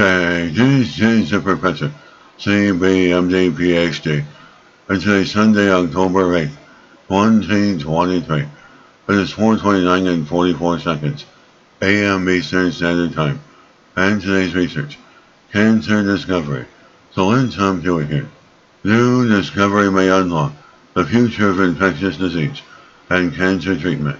Okay, this is the Professor, CBMD PhD, and today's Sunday, October 8th, 2023. It is 4:29 and 44 seconds, AM Eastern Standard Time, and today's research, cancer discovery. So let's jump to it here. New discovery may unlock the future of infectious disease and cancer treatment.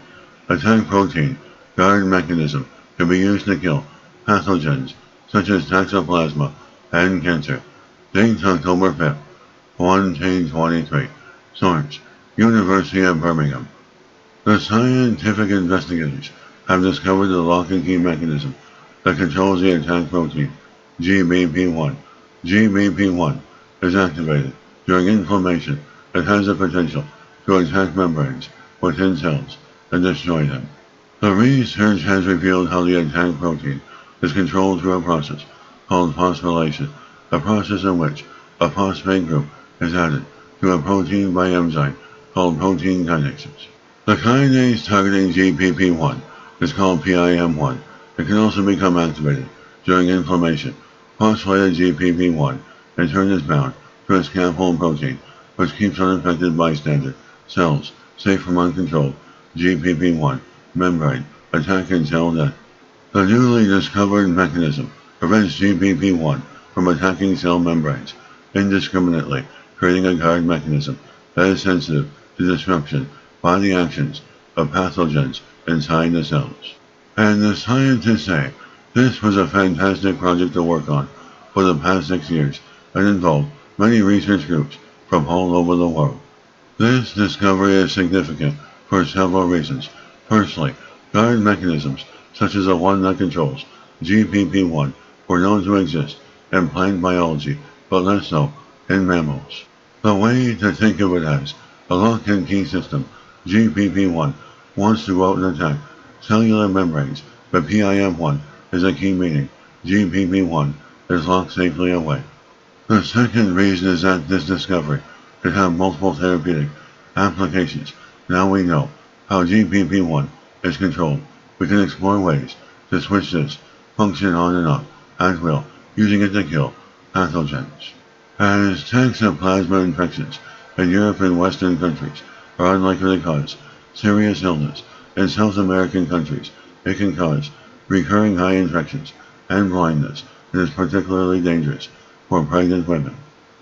Attack protein, guard mechanism, can be used to kill pathogens such as toxoplasma and cancer. Date October 5th, 2023. Source, University of Birmingham. The scientific investigators have discovered the lock and key mechanism that controls the attack protein, GBP1. GBP1 is activated during inflammation that has the potential to attack membranes within cells and destroy them. The research has revealed how the attack protein is controlled through a process called phosphorylation, a process in which a phosphate group is added to a protein by enzyme called protein kinases. The kinase targeting GBP1 is called PIM1. It can also become activated during inflammation. Phosphorylated GBP1 in turn is bound to a scaffold protein which keeps unaffected bystander cells safe from uncontrolled GBP1 membrane attack and cell death. The newly discovered mechanism prevents GBP1 from attacking cell membranes indiscriminately, creating a guard mechanism that is sensitive to disruption by the actions of pathogens inside the cells. And the scientists say this was a fantastic project to work on for the past 6 years and involved many research groups from all over the world. This discovery is significant for several reasons. Firstly, guard mechanisms such as the one that controls GBP1 were known to exist in plant biology, but less so in mammals. The way to think of it as a lock and key system, GBP1 wants to go out and attack cellular membranes, but PIM1 is a key meaning. GBP1 is locked safely away. The second reason is that this discovery could have multiple therapeutic applications. Now we know how GBP1 is controlled. We can explore ways to switch this function on and off at will, using it to kill pathogens. As toxoplasma infections in Europe and Western countries are unlikely to cause serious illness, in South American countries it can cause recurring eye infections and blindness, and is particularly dangerous for pregnant women.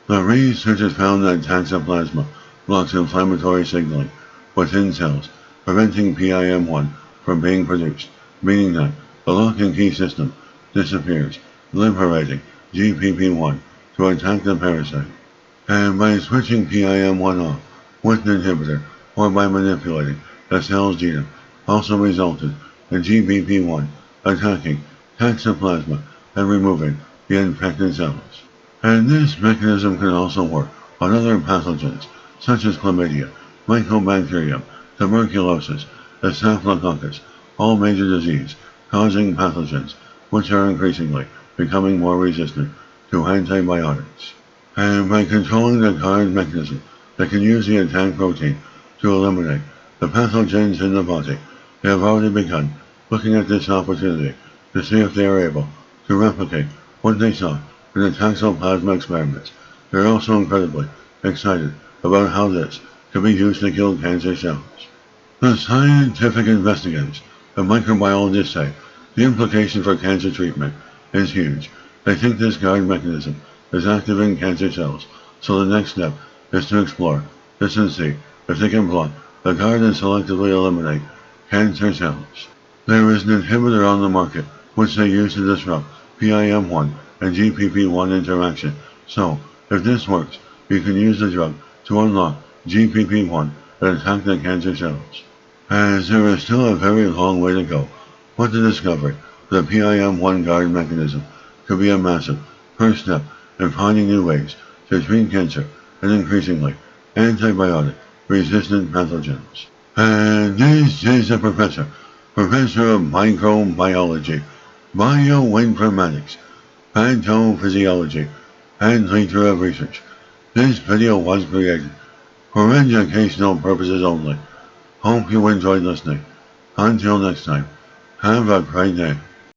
The researchers found that toxoplasma blocks inflammatory signaling within cells, preventing PIM1 from being produced, meaning that the lock and key system disappears, liberating GBP1 to attack the parasite. And by switching PIM1 off with an inhibitor or by manipulating the cell's genome also resulted in GBP1 attacking toxoplasma and removing the infected cells. And this mechanism can also work on other pathogens such as chlamydia, mycobacterium, tuberculosis, and staphylococcus, all major disease-causing pathogens which are increasingly becoming more resistant to antibiotics. And by controlling the guard mechanism that can use the attack protein to eliminate the pathogens in the body, they have already begun looking at this opportunity to see if they are able to replicate what they saw in the toxoplasma experiments. They are also incredibly excited about how this can be used to kill cancer cells. The scientific investigators and microbiologists say the implication for cancer treatment is huge. They think this guard mechanism is active in cancer cells, so the next step is to explore this and see if they can block the guard and selectively eliminate cancer cells. There is an inhibitor on the market which they use to disrupt PIM1 and GBP1 interaction, so if this works, you can use the drug to unlock GBP1 and attack the cancer cells. As there is still a very long way to go, but the discovery of the PIM1 guard mechanism could be a massive first step in finding new ways to treat cancer and increasingly antibiotic-resistant pathogens. And this is the Professor of Microbiology, Bioinformatics, Pathophysiology, and Leader of Research. This video was created for educational purposes only. Hope you enjoyed listening. Until next time, have a great day.